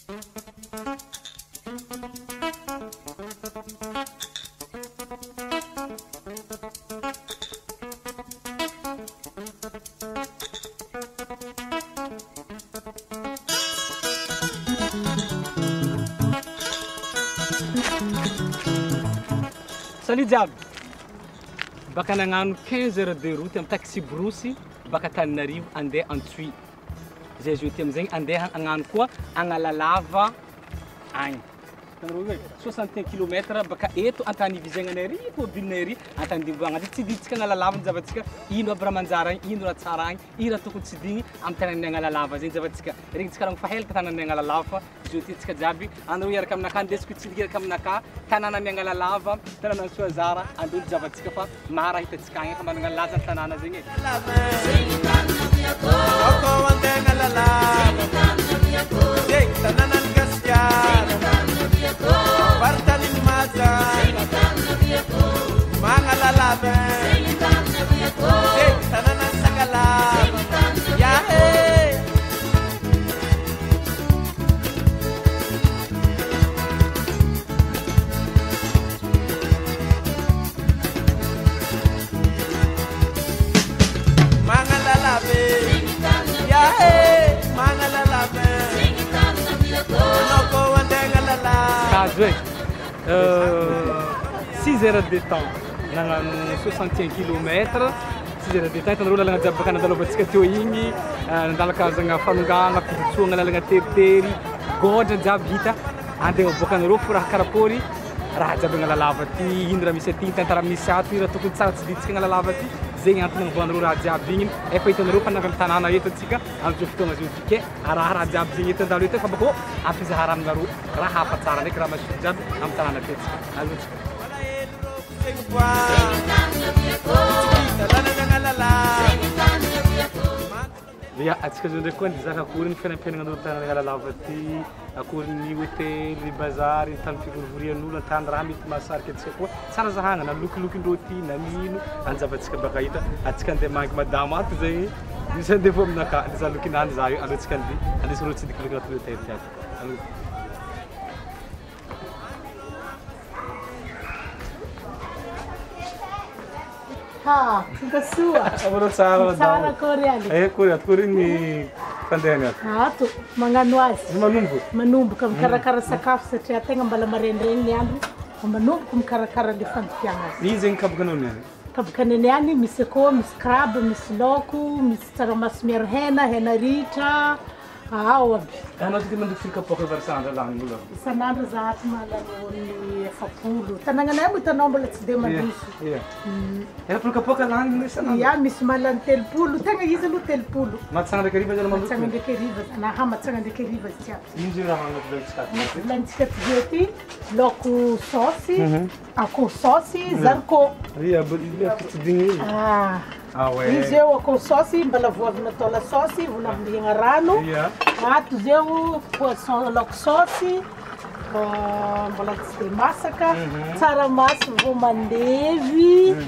Salut diable. Baka nagnano 15 heures de route am taxi brosy baka Tananarivo andeha Antsuy. Zay jeudi amizay andeha agnano koa Analalava agny. 61 km baka eto antany vizagnanay ry tomobilinay ry antany divoagna tsy ditsika Analalava zavatsika ino aby raha manjara ino raha tsara agny ino raha tokony tsy digny amin'ny tananan'ny Analalava zay zavatsika regny tsika raha fahelaka tananan'ny Analalava jeudi tsika jiaby andreo iaraka aminaka ndesiko tsy iaraka aminaka tananan'ny Analalava tananan'ny Soazara andolo zavatsika fa mara hitatsika agny fa manana laza tanana zegny Bartani maza, mangalalava, tanana sakalava, ya hey. Mangalalava, ya hey, mangalalava. Caso 6 heures de temps nagnano 61 km 6 heures de temps itanareo lalagna jiaby baka nandalovantsika teo igny nandalakazagna fanongana fiditsoagna lalagna teritery godra jiaby hita andeha aboakanareo fo raha karakory raha jiaby Analalava ty ino raha misy aty tantara misy ato ino raha tokony tsara tsy ditsika Analalava ty zegny antony nagnovoanareo raha jiaby igny efa hitanareo fa navy tanana eto atsika amizao fotoagna zao tike raha jiaby zegny eto andalo eto fa bakô ampizahara aminareo raha hafa tsara ndraiky raha masoko jiaby amin'ny tanana ty atsika alotsika ya atsika zao ndraiky koa nizaka akory ny fiainam-piainagnan'olo tananan'ny Analalava ty akory ny hotely bazary tany fivorivorian'olo antany raha mety mahasarika atsika koa tsara zahagna na lokilokin-dreo ty na nino anjavatsika baka hita atsika andeha mangy madamo ato zay misy andeha vo aminaka andeha lokinany za io alotsika andeha andesireo tsy diky lokin anaty hotely ty ato Ha, tudo sua. Agora tsara Tsara koreali. Kory ato kory ny fandehana ato. Ato, magnano azy. Manombo. Manomboka mikarakara sakafo satria tegna mbala maraindraigny ny andro. Manomboka mikarakara le fandokiagna azy. Izy zegny kabokanao niany. Kabokanany any misy akô, misy krabe, misy laoko, misy tsaramaso miaro hena ritra. Ao aby. Anao ty mandoky firy kapoaka ivarasandra lany mbola. Isan'andro zahaty malano ny 700. Tanagnanay mo hitanao mbola tsy de mandiso. Efapolo kapoaka lany isan'andro. Ya, misy malano 300. Tegna izy aloha 300. Matsanga ndraiky ariva zany mandoky. Matsanga ndraiky ariva. Na matsanga ndraiky ariva izy jiaby. Ino zay raha magnatovetsika aty? Lantsika ty laoko saosy, akoho saosy, zarikô. Ia, tsy digny iny. Ah ouais. Izy eo akoho saosy, mbala voavina atao la saosy, volaviliagna rano. Ato zeo poisson laoko saosy, mbola tsy de masaka, tsaramaso vao mandevy. Ino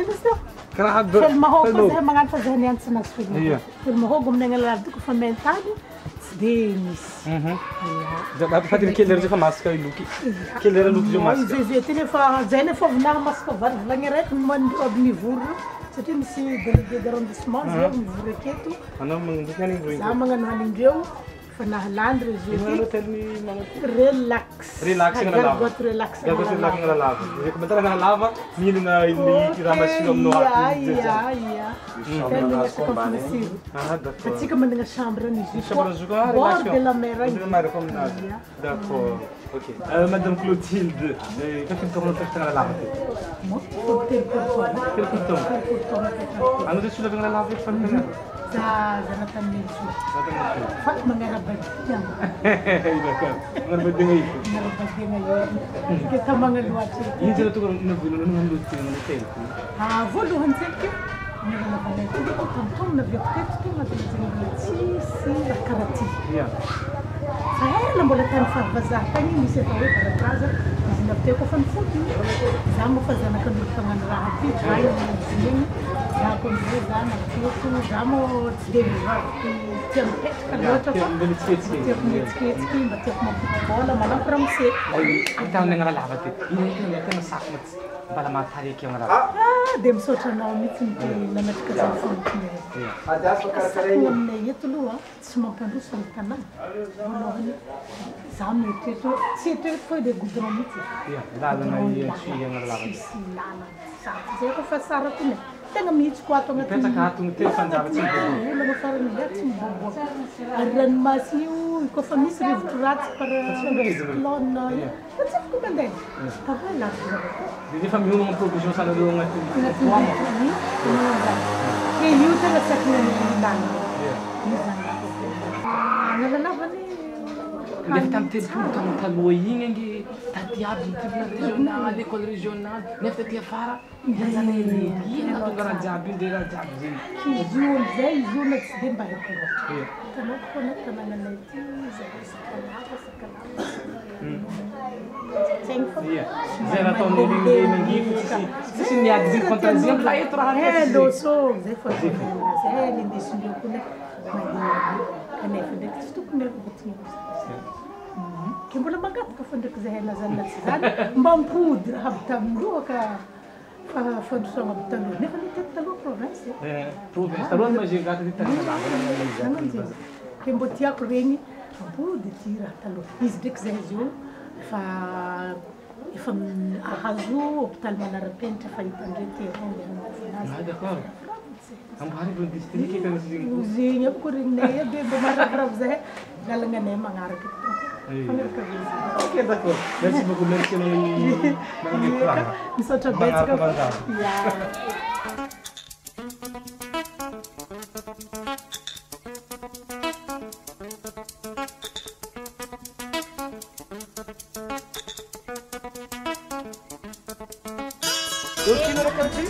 izy io? Felmahogo zay magnano fa zay niantsina azy felmahogo. Felmahogo amin'ny Analalava ty kofa mentany tsy de misy. Fatiny kely zay fa masaka loky. Kely loky zio masaka. Zay ty nefa zay nefa vinaha masaka vary vilagny araiky mandro aby mivoro satria misy délégué d'arrondissement zay mivory aketo. Anao mandoky any indreo. Za magnano hanindreo fa nahalany hôtel relax. Relax Analalava. Gargote relax. Gargote relax Analalava. Rekomendara Analalava mihinana ny raha masiro aminao aty. Tegna sakafo masiro. D'accord. Atsika manana chambre n'izy io. Chambre zuko Bord de la mer. Bord de la mer comme aminazy. D'accord. Ok. Madame Clotilde, kafiry taona tafitana Analalava ty? Anao zay tsy olavy Analalava eto fa nirana? Zanatany fa manara-badiana. D'accord. Manara-badiana io. Manara-badiana io. Ke tamagna loatra. Ino zay natokana navolana loty hotely? Voalohany zeky niranavanay ty dia tampotamina avy apoteto mahatonga tsisy raha karaha ty. Fa ela mbola tany fahavazah tagny misy atao hoe barabraza izy navy teo kofa nifotony. Za moa fa zanak'an'olo tagnano raha ty, raha io zegny. Za koa za na za mo tsy dia mivavaka tia mipetraka loatra fa tiako mihetsiketsika mba tiako mampity manao ramose. Ahitana Analalava teto. Ino tena saky mbala mahatareky Analalava. Dia misaotra anao mihitsy nametraka zany fognany. Saky aminay eto aloha tsy mampandroso ny tanana. Voalohany za mieritreritra tsy eritrereto fa dia goudron mihitsy. Lalana tsy Analalava. Tsisy lalana saky zay fa tsara toy tena mihitsiko ato agnatin'ny Petraka atony telo fanjava-tsy miboboka. olana farany be tsy miboboka. Ary ranomasina io kofa misy rivotra ratsy para cyclone fa tsy afaka mandeha. Tavoy lavitra zavatra. Dia efa mihomagna provision sanareo agnatin'ny ke io tena tsy akinany lalana. Analalava Nefa tamin'ny telopolo tamin'ny taloha igny ange taty aby ny tribunal régional, école régionale, nefa taty afara izany ino nahatonga raha jiaby io dia raha jiaby zegny. Izy io amizay izy io na tsy dia mba haiko loatra. Hitanao koa na tanananay ity zary sakalava. Zay nataon'ny ringingingifo tsisy niady zegny fantazia ka eto raha araiky. Loso zay fa zay lindesindreo koa kanefa ndraiky tsy tokony miaraka ke mbola mangataka fa ndraiky zahay lazana tsy zany mba mipody raha avy tamindroa ka fandrosoagna avy taloha nefa nitety taloha province. Province taloha mazegata ty tananan'ny. Ke mbo tiako regny mipody ty raha taloha. Izy ndraiky zahay izy io efa ahazo hôpital manara-penitra fa hitandreo terrain D'accord. Amboary vô district efa misy zegny. Zegny aby koa regninay aby mba maravoravo zahay lalagna magnaraka. Ok, d'accord. Merci beaucoup. Merci Madame Nefa. Misaotra betsaka. Au kilo la carte?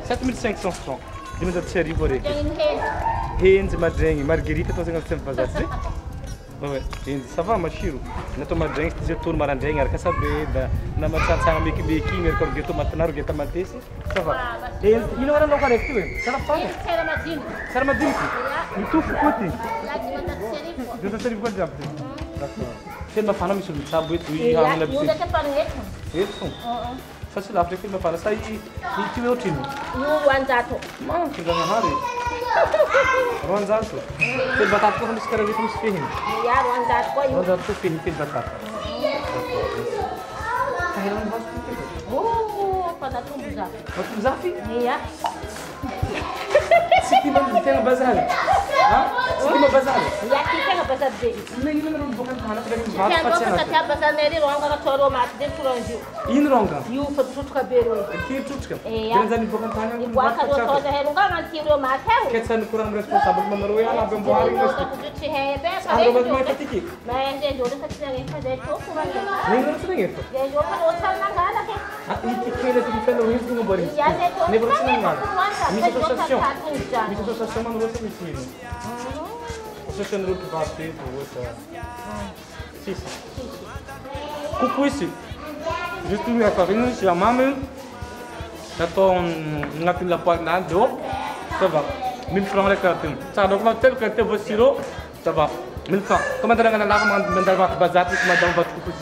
7500 francs. Dimanjato arivo araiky. Henjy madregny, marguerite atao zegny amin'ny vazaty zay. Ouais, henjy ça va mashiro. Natao madregny tsy tono marandregny araka sabeda na matsatsana mekimeky igny araka rogeta tomatina rogeta matesy. Ça va. Henjy ino raha loko araiky ty? Sara fana? Sara madiniky. Mitofo koty. Dimanjato arivo koa jiaby. D'accord. Tena mafana misy mitsabo eto hamina bitsy. Eto. Fast lavitra eky mafana sa ity hoe otrino? Manjanahary. Roanjato. Fely batata koa misy karaha rehefa misy fehiny. Roanjato koa fehiny fely batata. Tahirana vaso. Vatombo zafy? Tsy tia tegna bazary. Tsy tia bazary. Na ino naman boka ang hanap ng vato pa siya. Ino ronga? Tiro tutka. Kaya zani boka ang hanap ng vato pa siya. Kaya saan kurang responsable mamaro yan abang buhari gusto. Ano ba may patiki? Ngayon sa ito. Iti kaya sa diferente ruins ko bari. Never sa nangal. Misa association. Misa association man wala sa misino. Association ro que vai ter outra. Sim. Coucou ici. Je suis à Paris, je m'appelle. J'attends la pointe là, ça va. 1000 francs la carte. Ça donc ma telle carte vous siro, ça va. 1000 francs. Comment tu as mandar votre bazar, comment tu as votre coupon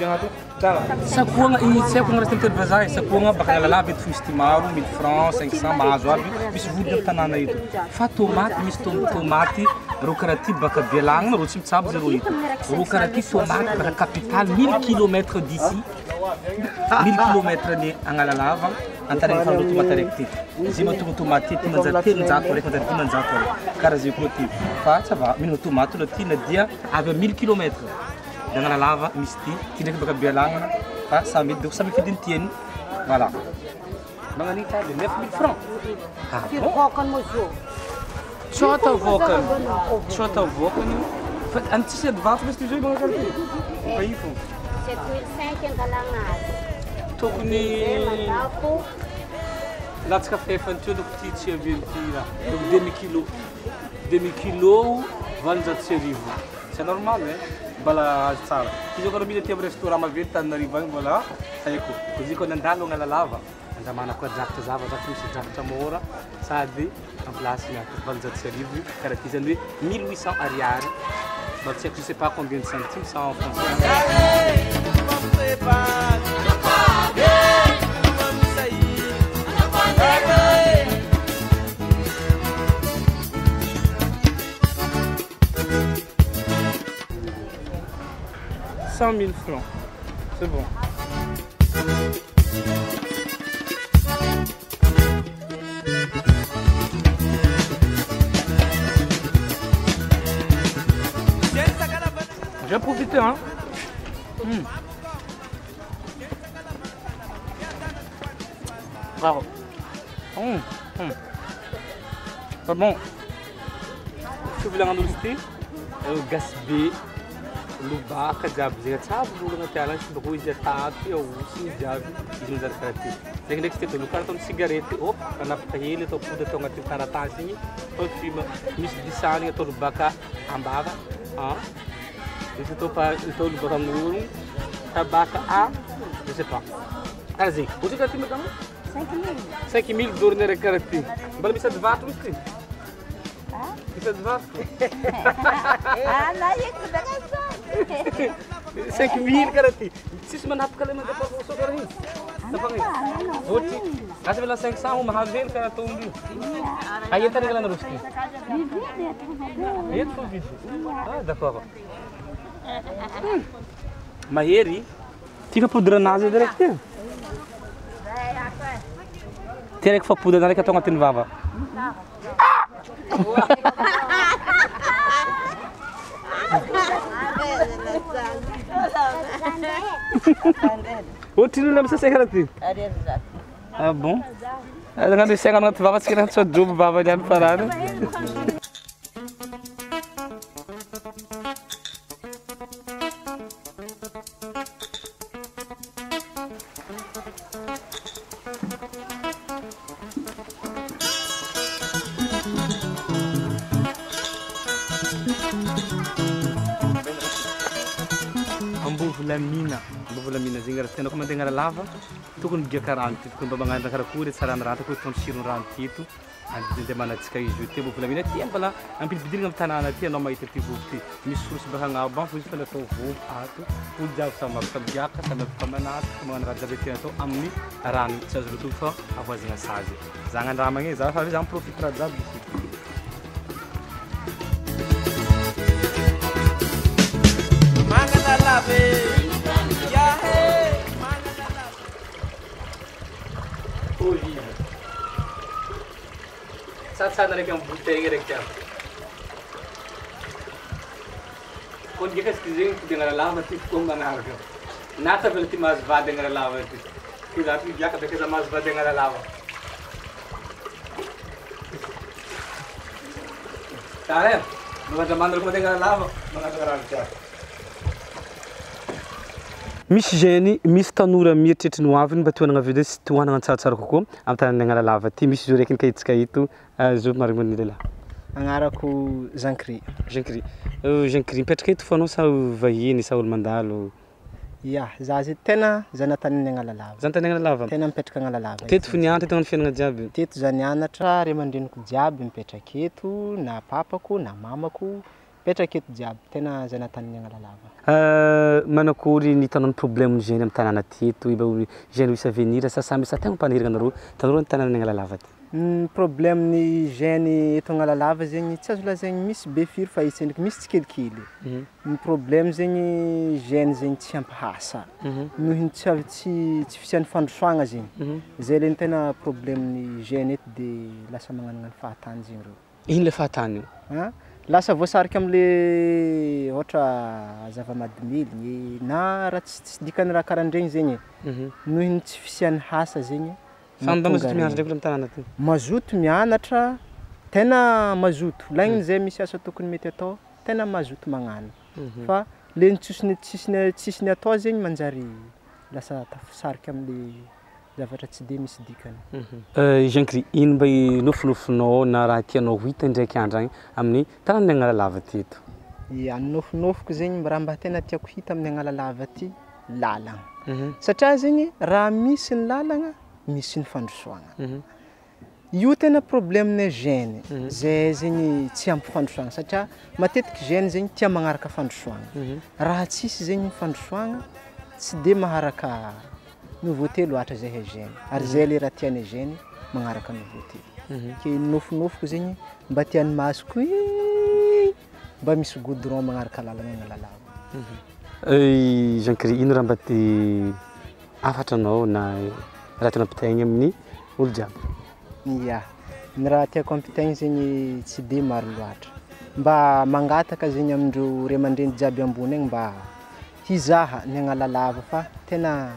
sa kuanga i kung restem bazar sa kuanga baka Analalava ito fisti maro 1000 francs 500 mahazo aby misy vody tanana ito fa tomate misy tomate ro karati baka Belangna ro tsy mitsabo zero ito ro karati tomate baka capitale 1000 km d'ici 1000 km ni Analalava antara fa ro tomate rek zima tomate ti manjatelo zato rek manjati manjato rek kara zay ko ti fa ça va mino tomate lo ti na dia avy 1000 km dengan Analalava misti tidak bakal bilang pak sambil duk sambil kidin tien voilà manganita de 9000 francs chota vokan fat antes de vato mas tijoi bangal pai fu 7500 ang galangan tokni lats café fantu duk ti tia virtira duk demi kilo vanzat serivo c'est normal bala sala. Kiso ko rin tiap restaurant mavita na ribang bala. Sayo ko. Kuzi ko nandalo ng Analalava. andramana koa drakatra zavatra misy drakatra mora sady amplace valonjato sy arivo karaha ty zany hoe 1800 ariary. Bah, tu sais, je sais pas combien de centimes ça en français. « 100 000 francs, c'est bon. » J'ai profité, hein. Bravo. Pas bon. Je voulais en illustrer. Gaspé, le bac, diable, j'ai ça, vous voulez mettre à l'un, c'est beaucoup, j'ai tapé, aussi, diable, ils nous ont traité. C'est que c'était le carton de cigarette, hop, on a payé le top de ton activité à la tasse, au film, Miss Dissani, tout le bac en bas, hein. Isso eu estou no Botamuro, tabaca A, não sei pas. Assim, o que você me dá? 5 000 dólares na recarati. Bala bisa de vato isso? Bisa de vato? Ah, não é que dá só. 5 000 carati. Se você mandar para levar para o seu carrinho. Tá falando? Oti. Asa bela 500 mahavel cara tombi. Aí tá regalando ruski. Aí tu viu? Ah, d'accord. Maheri, tika podranasa direct. Tere que fa podranasa que tonga tinvava. O tino não precisa ser assim. Ah bom. Dengan disengkan ngat vava sekarang so job vava jangan parada. Vavolombelon'ireo zegny raha tianao koa mandeha Analalava tokony migiaka rano teto koa mba magnano karakory tsara rano koa tono tsirony rano teto andeha manatsika izy io te vavolombelon'ireo ty mbola ampidibidirigna amin'ny tanàna ty anao mahita ty vovo ty misy source baka agnabo an fozy fa natao vovo ato olo jiaby samy afaka migiaka samy afaka manatitra magnano raha jiaby tiana atao amin'ny rano tsy azo lotoy fa avoazagna sazy zagny andramagna e za fa za miprofite raha jiaby Sana rek yang buteng rek ya. Kon dia kasih dengan Analalava tu kong mana harga. Nata berarti mas vade dengan Analalava tu. Kita tu dia kata kita mas vade dengan Analalava. Tahu? Bukan zaman dulu dengan Analalava, mana sekarang cak. Misy geny, misy tanora mieritreritra no avy mba toanagna avy sy toanagna tsaratsara kokoa amin'ny tananan'ny Analalava ty misy zo raiky nikahitsika eto zo marigny lehilahy. Agnarako Jean-Cri. Jean-Cri. Jean-Cri mipetraka eto fa anao sa vahiny sa olo mandalo? Ya, za zay tena zanatanan'ny Analalava. Zanatanan'ny Analalava. Tena mipetraka Analalava. Teto fo nianatra eto amin'ny fiainagna jiaby. Teto za nianatra, ray aman-dreniko jiaby mipetraka eto, na papako na mamako mipetraka eto jiaby, tena zanatanan'ny Analalava. Manakory ny hitanao ny problème geny amin'ny tanàna teto, iba geny ho isa avenir sa samy sa tegna mpanirigna anareo tanora ny tanànan'ny Analalava ty. Problème ny geny eto Analalava zegny tsy azo lazaigny misy be firy fa izy ndraiky misy tsikelikely. Ny problème zegny geny zegny tsy ampahasa. Noho tsy fisian'ny fandrosoagna zegny. Zay le tena problème ny geny eto de lasa magnano fahatany zegny reo. Ino le fahatany io? Lasa voasarika amle ohatra zava-madimily na raha tsy dikany raha karahandregny zegny noho tsy fisian'ny hasa zegny. Famba mazoto mianatra ndraiky amin'ny tanàna ty. Mazoto mianatra, tena mazoto. Laigny zay misy asa tokony mety atao, tena mazoto magnano. Fa le tsisy ny atao zegny manjary lasa tafisarika amle zavatra tsy de misy dikany. Jean-Cri, ino mba nofinofinao na raha tianao hita ndraiky andro agny amin'ny tananan'ny Analalava teto? Ya, nofinofiko zegny mba tena tiako hita amin'ny Analalava ty lalagna. Satria zegny raha misy ny lalagna misy ny fandrosoagna. Io tena problème gène zay zegny tsy ampy fandrosoagna satria matetiky gène zegny tia magnaraka fandrosoagna. Raha tsisy zegny fandrosoagna tsy de maharaka nouveauté loatra zay gène. Ary zay le raha tiany gène magnaraka nouveauté. Ke nofinofiko zegny mba tiany masoko mba misy goudron magnaraka lalagna Analalava. Jean-Cri, ino raha mba te afatranao na raha tena ampitaigny amin'ny olo jiaby? Ya, ny raha tiako ampitaigny zegny tsy de maro loatra. Mba mangataka zegny amindreo ray aman-dreny jiaby ambony egny mba hizaha ny Analalava fa tena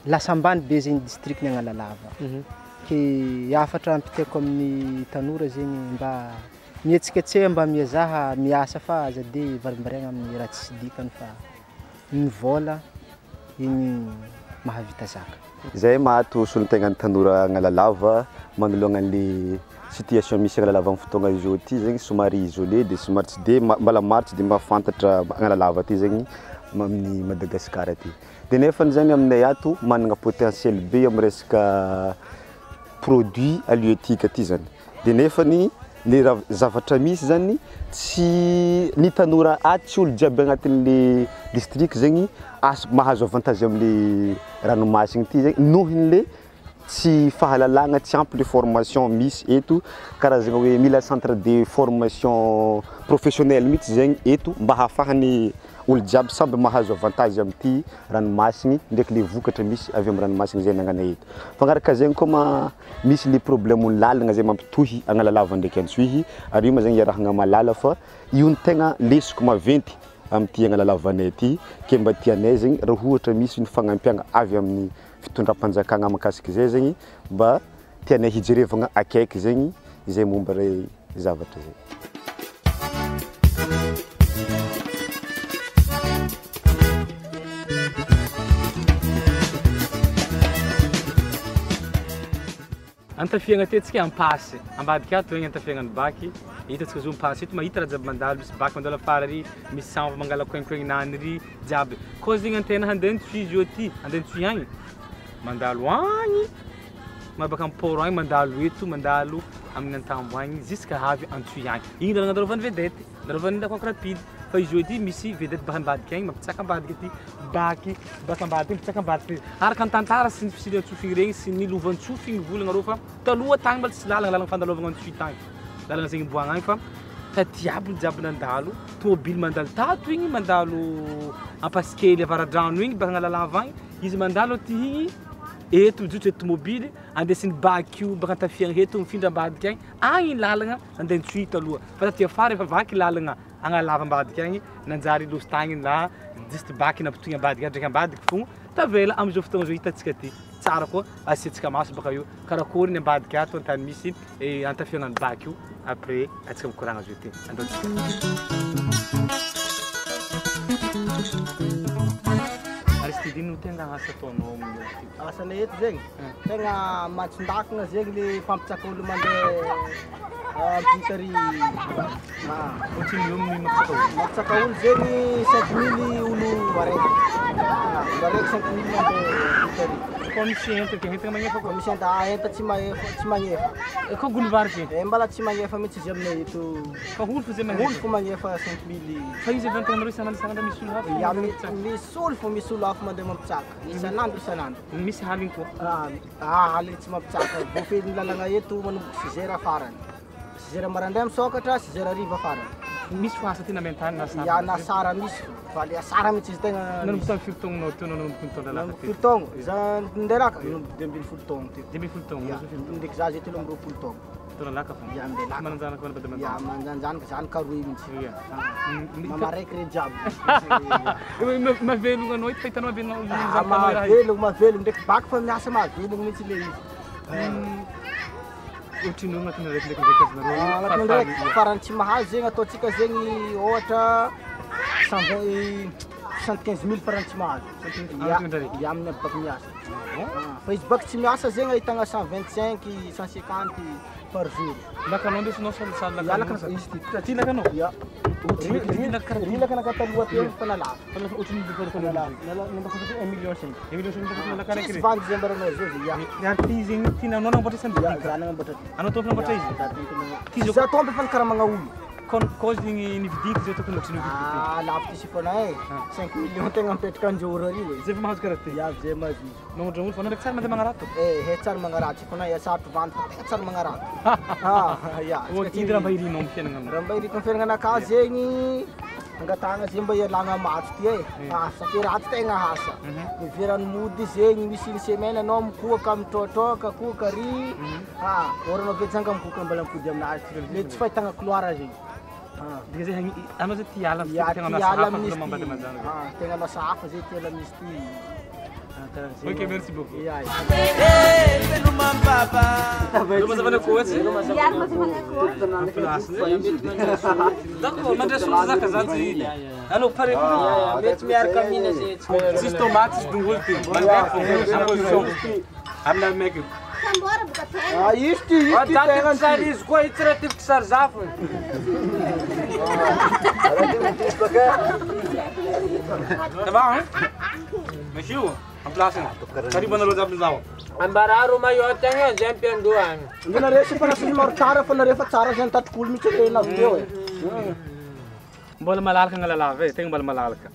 lasa ambany be zegny district ny Analalava. Ke afatra ampitaiko amin'ny tanora zegny mba mihetsiketsea mba miazaha miasa fa aza de varimbarena amin'ny raha tsy dikany fa ny vola igny mahavita zaka. Zay mahato solon-tegna ny tanora Analalava manoloagna an'le situation misy Analalava amin'ny fotoagna izao ty zegny somary isolé de somary tsy de mbala maro tsy de mahafantatra Analalava ty zegny amin'ny Madagasikara ty. De nefa zany aminay ato managna potentiel be amin'ny resaka produit halieutique ty zany. De nefa ny zavatra misy zany tsy ny tanora ato tsy olo jiaby agnatin'le district zegny mahazo avantage amin'le ranomasigny ty zegny nohon'le tsy fahalalagna tsy ampy le formation misy eto karazagna hoe mila centre de formation professionnel mihitsy zegny eto mba hahafahany olo jiaby samby mahazo avantage amin'ity ranomasigny ndraiky le vokatra misy avy amin'ny ranomasigny zay nagnana eto. Fagnaraka zegny koa misy le problème lalagna zay mampitohy Analalava ndraiky Antsohihy ary io ma zegny iarahagna malala fa io ny tegna lesoko maventy amin'ity Analalavanay ty ke mba tianay zegny raha ohatra misy ny fagnampiagna avy amin'ny fitondram-panjakagna mahakasiky zay zegny mba tianay hijerevagna akaiky zegny izay momba ray zavatra zay. Antafiagna tetika ampasy ambadika ato igny antafiagna ny baky hitantsika zo ampasy eto mahita raha jiaby mandalo misy baky mandalo afara ry misy sambo mangala koinkoignany ry jiaby koa zegny antena handeha Antsohihy izy ty handeha Antsohihy agny mandalo agny mabaka amporo agny mandalo eto mandalo amin'ny antambo agny jusqu'à avy Antsohihy agny igny lalagna andalovany vedety andalovany coque rapide fa izy ty misy vedety baka ambadika agny mampitsaka ambadika ty baky baka ambadika mampitsaka ambadika araka ny tantara sy ny fisily Antsohihy regny sy ny lovantsofy igny volagna rô fa taloha tagny mbola tsy lalagna fandalovagna Antsohihy tagny lalagna zegny boagna agny fa tadiabo jiaby nandalo tomobily mandalo tato igny mandalo ampasikely avaradrano igny baka Analalava agny izy mandalo ty igny eto mijotso eto tomobily andesiny baky io baka antafiagna eto mifindra ambadika agny agny lalagna andeha Antsohihy taloha fa taty afara efa vaky lalagna Analalava ambadika agny nanjary losy tagny la juste baky nampitohy ambadika ndraiky ambadika fogna tavela amizao fotoagna zao hitantsika ty tsara koa asiantsika maso baka io karakory ny ambadika ato antany misy antafiagna ny baky io après atsika mikoragna zao ty andaontsika. Aristide no tegna asa ataonao amin'ny asana eto zegny tegna matsindakana zegny le fampitsaka olo mandeha ampitary continue amin'ny mampitsaka olo zegny 5000 olo araiky olo araiky 5000 mandeha ampitary koa misy enta ke enta magnefa koa misy enta tsy magnefa koa golovarike mbala tsy magnefa mihitsy izy aminay eto fa olo fo zay magnefa olo fo magnefa 5000 fa izy avantagnareo isan'andro misy olo hafa misy olo fo misy olo hafa mandeha mampitsaka isan'andro misy haligny koa haligny tsy mampitsaka voafehin'ny lalagna eto manomboky 6 heures farany 6 heures maraindray misokatra 6 heures hariva farany misy fo asa ty namentany ya nasara misy fa le asara mihitsy izy tegna nanomboky tamin'ny firotognonao teo nanomboky ny taona laka firotoagno za nderaka nanomboky 2010 taogno teo 2010 taogno ndraiky za zay telo amby 20 taogno taona laka fa ya ndelaka mananjanaka koa bada ya manjanjanaka zany karoy mihitsy mamaraiky re jiaby mavelogna anao ito fahitanao mavelogna mavelogna ndraiky baky fa miasa mavelogna mihitsy le izy ohatrinao agnatin'ny raiky ndraiky farany tsy mahazo zegny ataotsika zegny ohatra 115 000 farany tsy mahazo ya amin'ny baky miasa fa izy baky tsy miasa zegny ahitagna 125 150 par jour. Lakanao ndesinao salasala Ya lakanao izy ty. Ty lakanao? Ya. Ry lakana taloha teo fanalava. Ohatriny fanalava. Namba kosa 1 million 5. 1 million 5 lakana Tsisy kire. vandy zay mbaranao zao zay ya. Ny ty zegny tinanao namboatra Ya samby. zany namboatra. Anao tao namboatra izy. Ty zao Za tombe fan karamagna olo. cause ny vidiky zay tokony ohatriny vidiky. Lafo ty sifanay. 5 million tegna mipetraka anjoro ary. Zay fa mahazo karaha ty. Ya zay mahazo. Namondragny olo fa anao tsara mandeha magnarato. He tsara magnarato sifanay ya sarotro vandy fa tegna tsara magnarato. Ya. Idy raha mba irinao amin'ny fiainana. Raha mba iritao fiainanaka zegny angatagna zay mba ialagna maty ty satria ratsy tegna hasa. Miverany mody zegny misy ny semaine anao mikoaka mitrotroka koka ry. Oranao vetsanga mikoaka mbala mipody aminazy. Le tsy fahitagna couloir zegny. Dia zay anao zay tiala tegna masahafa zay tiala misy ty. Ok, merci beaucoup. Pelumambaba. Mazava na koatsy. Yary mazava na koatsy. D'accord, mandresy zaka zany. Allô, pare. Mety miaraka mihina zay. Tsisy tomate, tsisy dongolo ty. Mandeha position. Amina maiky. Tambora boka tegna. Izy ty tegna Sary izy koa itsy raha tivoko sary zafiny. Ça va, hein? Monsieur, en place. Karibu na roza bizao. Ambararo mayo tegna zay ampiandohany. Ngina resy fa nasy mortara fa narefa tsara zany tatrokolo mitsy rena avy teo e. Mbola malalaka Analalava tegna mbola malalaka.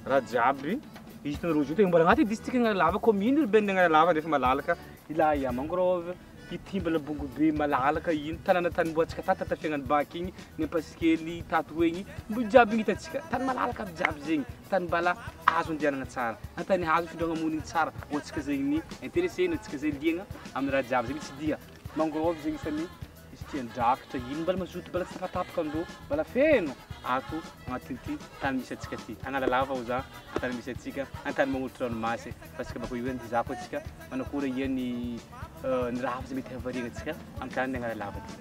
Raha jiaby izy tany rojo tegna mbola agnaty district Analalava commune urbaine Analalava nefa malalaka ila ya mangrove itimbala bongo be malalaka ino tanana tany mboatsika tata fiagnany baky igny nempasikely tato egny mbo jiaby igny hitatsika tany malalaka aby jiaby zegny tany mbala azo andianana tsara antany hazo findrona monigny tsara ohatsika zegny intéressé na tsika zay liagna amin'ny raha jiaby zegny tsy dia mangrove zegny samy izy tian-drakatra ino mbala mazoto mbala tsy tapatapaka andro mbala feno ato agnatin'ity tany misy atsika ty Analalava ho za antany misy atsika antany magnolotra ranomasy parce que bako io eny dizako atsika manakora iany ny raha zay mety havariagna atsika amin'ny tany Analalava ty.